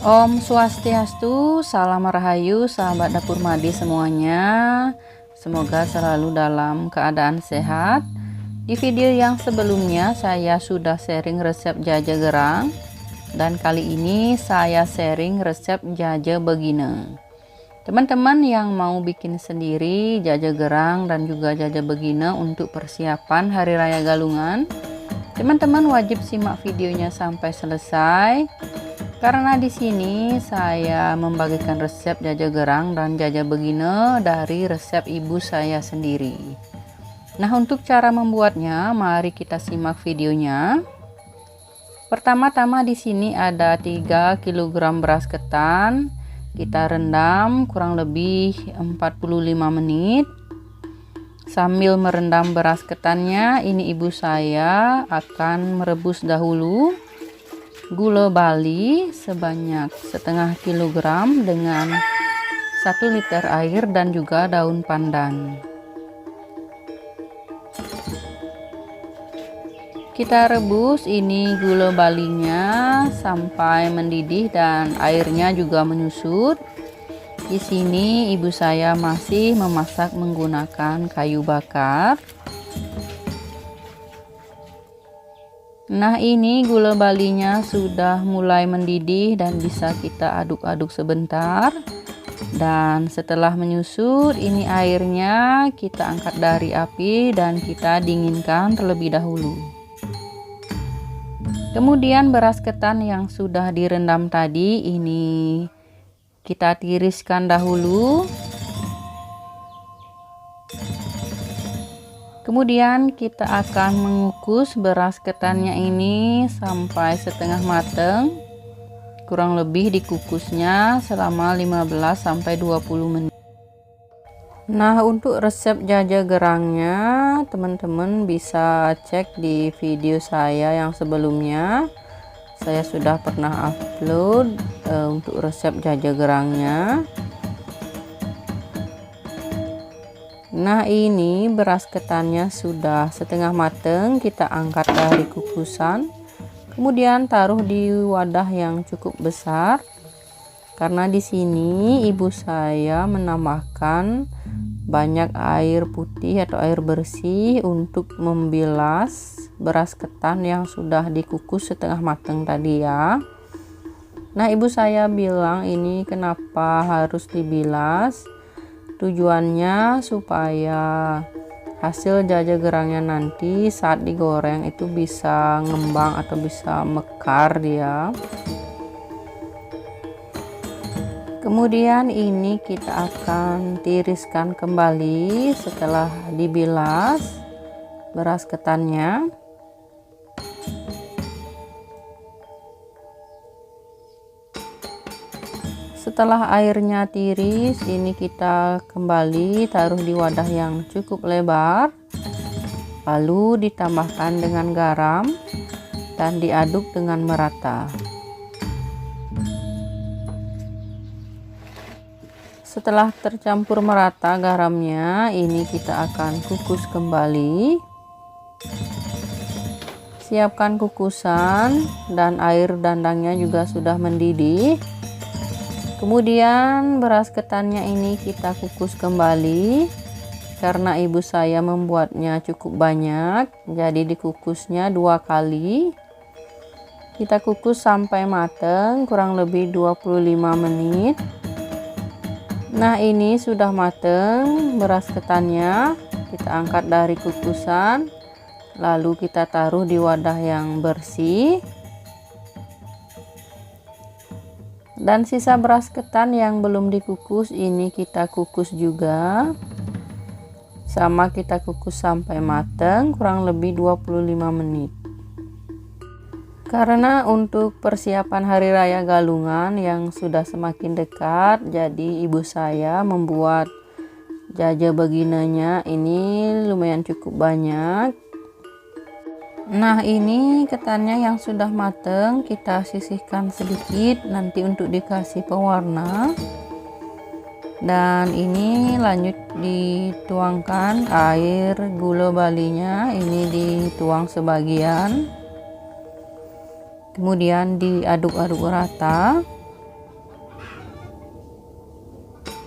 Om Swastiastu, salam rahayu sahabat dapur Madi semuanya. Semoga selalu dalam keadaan sehat. Di video yang sebelumnya saya sudah sharing resep jaja gerang, dan kali ini saya sharing resep jaja begine. Teman-teman yang mau bikin sendiri jaja gerang dan juga jaja begine untuk persiapan Hari Raya Galungan, teman-teman wajib simak videonya sampai selesai. Karena di sini saya membagikan resep jaja gerang dan jaja begine dari resep ibu saya sendiri. Nah, untuk cara membuatnya, mari kita simak videonya. Pertama-tama di sini ada 3 kg beras ketan. Kita rendam kurang lebih 45 menit. Sambil merendam beras ketannya, ini ibu saya akan merebus dahulu gula bali sebanyak setengah kilogram dengan 1 liter air dan juga daun pandan. Kita rebus ini gula balinya sampai mendidih dan airnya juga menyusut. Di sini ibu saya masih memasak menggunakan kayu bakar. Nah, ini gula balinya sudah mulai mendidih dan bisa kita aduk-aduk sebentar. Dan setelah menyusut, ini airnya kita angkat dari api dan kita dinginkan terlebih dahulu. Kemudian beras ketan yang sudah direndam tadi ini kita tiriskan dahulu. Kemudian kita akan mengukus beras ketannya ini sampai setengah matang. Kurang lebih dikukusnya selama 15-20 menit. Nah, untuk resep jaja gerangnya teman-teman bisa cek di video saya yang sebelumnya. Saya sudah pernah upload untuk resep jaja gerangnya. Nah, ini beras ketannya sudah setengah matang, kita angkat dari kukusan. Kemudian taruh di wadah yang cukup besar. Karena di sini ibu saya menambahkan banyak air putih atau air bersih untuk membilas beras ketan yang sudah dikukus setengah matang tadi ya. Nah, ibu saya bilang ini kenapa harus dibilas? Tujuannya supaya hasil jaja gerangnya nanti saat digoreng itu bisa ngembang atau bisa mekar dia. Kemudian ini kita akan tiriskan kembali setelah dibilas beras ketannya. Setelah airnya tiris, ini kita kembali taruh di wadah yang cukup lebar, lalu ditambahkan dengan garam dan diaduk dengan merata. Setelah tercampur merata garamnya, ini kita akan kukus kembali. Siapkan kukusan dan air dandangnya juga sudah mendidih. Kemudian beras ketannya ini kita kukus kembali. Karena ibu saya membuatnya cukup banyak, jadi dikukusnya 2 kali. Kita kukus sampai matang kurang lebih 25 menit. Nah, ini sudah matang beras ketannya. Kita angkat dari kukusan, lalu kita taruh di wadah yang bersih. Dan sisa beras ketan yang belum dikukus ini kita kukus juga. Sama kita kukus sampai matang kurang lebih 25 menit. Karena untuk persiapan Hari Raya Galungan yang sudah semakin dekat, jadi ibu saya membuat jaja beginenya ini lumayan cukup banyak. Nah, ini ketannya yang sudah matang kita sisihkan sedikit nanti untuk dikasih pewarna. Dan ini lanjut dituangkan air gula balinya, ini dituang sebagian. Kemudian diaduk-aduk rata.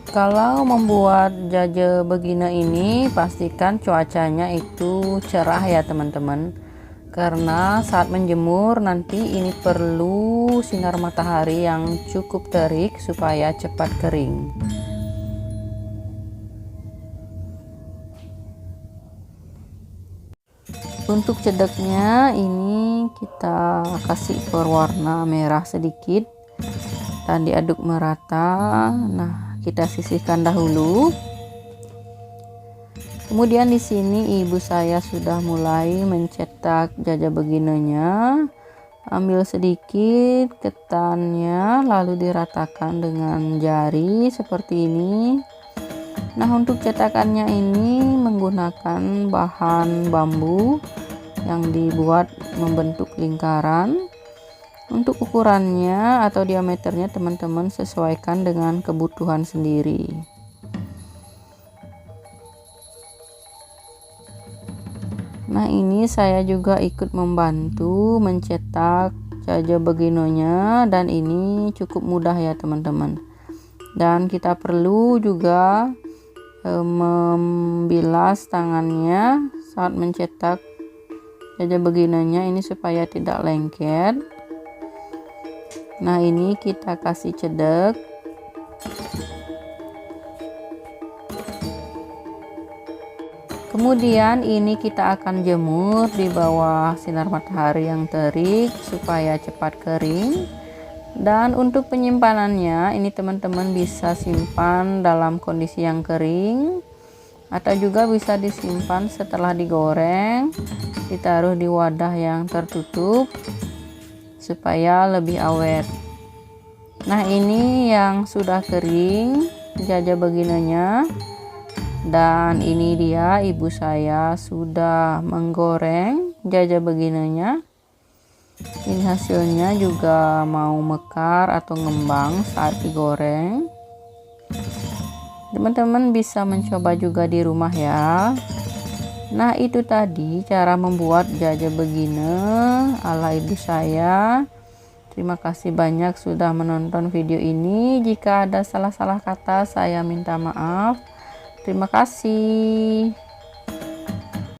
Kalau membuat jaje begini ini, pastikan cuacanya itu cerah ya teman-teman, karena saat menjemur nanti ini perlu sinar matahari yang cukup terik supaya cepat kering. Untuk cedeknya ini kita kasih berwarna merah sedikit dan diaduk merata. Nah, kita sisihkan dahulu. Kemudian di sini ibu saya sudah mulai mencetak jaja begininya. Ambil sedikit ketannya lalu diratakan dengan jari seperti ini. Nah, untuk cetakannya ini menggunakan bahan bambu yang dibuat membentuk lingkaran. Untuk ukurannya atau diameternya teman-teman sesuaikan dengan kebutuhan sendiri. Nah, ini saya juga ikut membantu mencetak jaja beginonya, dan ini cukup mudah ya teman-teman. Dan kita perlu juga membilas tangannya saat mencetak jaja begininya ini supaya tidak lengket. Nah, ini kita kasih cedek. Kemudian ini kita akan jemur di bawah sinar matahari yang terik supaya cepat kering. Dan untuk penyimpanannya ini teman-teman bisa simpan dalam kondisi yang kering atau juga bisa disimpan setelah digoreng, ditaruh di wadah yang tertutup supaya lebih awet. Nah, ini yang sudah kering jaja begininya, dan ini dia ibu saya sudah menggoreng jaja begininya. Ini hasilnya juga mau mekar atau ngembang saat digoreng. Teman-teman bisa mencoba juga di rumah ya. Nah, itu tadi cara membuat jaja begini ala ibu saya. Terima kasih banyak sudah menonton video ini. Jika ada salah-salah kata saya minta maaf. Terima kasih.